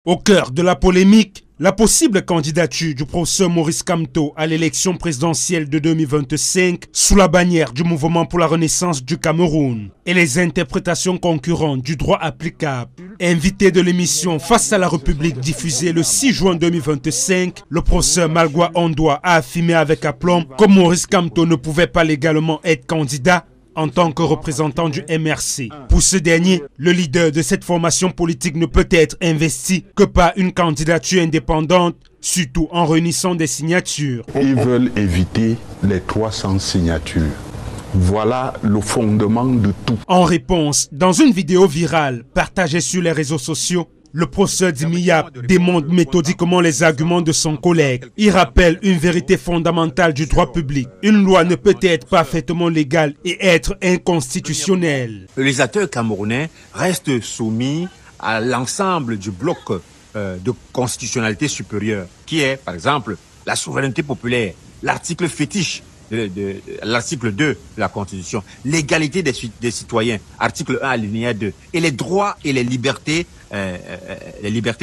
Au cœur de la polémique, la possible candidature du professeur Maurice Kamto à l'élection présidentielle de 2025 sous la bannière du Mouvement pour la Renaissance du Cameroun et les interprétations concurrentes du droit applicable. Invité de l'émission Face à la République diffusée le 6 juin 2025, le professeur Magloire Ondoa a affirmé avec aplomb que Maurice Kamto ne pouvait pas légalement être candidat en tant que représentant du MRC. Pour ce dernier, le leader de cette formation politique ne peut être investi que par une candidature indépendante, surtout en réunissant des signatures. Ils veulent éviter les 300 signatures. Voilà le fondement de tout. En réponse, dans une vidéo virale partagée sur les réseaux sociaux, le professeur Dimiap démonte méthodiquement les arguments de son collègue. Il rappelle une vérité fondamentale du droit public. Une loi ne peut être parfaitement légale et être inconstitutionnelle. Le législateur camerounais reste soumis à l'ensemble du bloc de constitutionnalité supérieure, qui est, par exemple, la souveraineté populaire, l'article fétiche de l'article 2 de la Constitution, l'égalité des citoyens, article 1 alinéa 2, et les droits et les libertés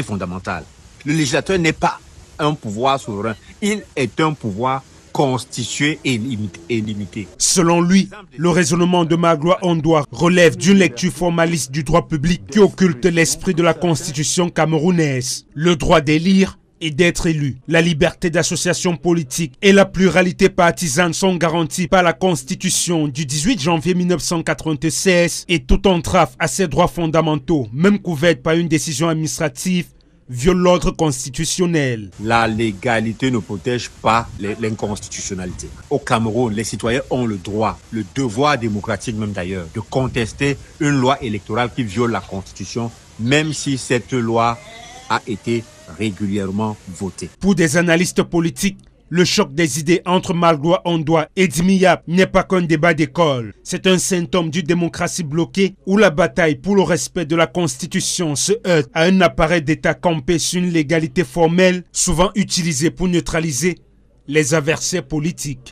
fondamentales. Le législateur n'est pas un pouvoir souverain, il est un pouvoir constitué et limité. Selon lui, le raisonnement de Magloire Ondoa relève d'une lecture formaliste du droit public qui occulte l'esprit de la Constitution camerounaise. Le droit d'élire et d'être élu, la liberté d'association politique et la pluralité partisane sont garanties par la Constitution du 18 janvier 1996 et toute entrave à ces droits fondamentaux, même couverte par une décision administrative, viole l'ordre constitutionnel. La légalité ne protège pas l'inconstitutionnalité. Au Cameroun, les citoyens ont le droit, le devoir démocratique même d'ailleurs, de contester une loi électorale qui viole la Constitution, même si cette loi a été régulièrement votée. Pour des analystes politiques, le choc des idées entre Magloire Ondoa et Dimiap n'est pas qu'un débat d'école. C'est un symptôme d'une démocratie bloquée où la bataille pour le respect de la Constitution se heurte à un appareil d'État campé sur une légalité formelle, souvent utilisée pour neutraliser les adversaires politiques.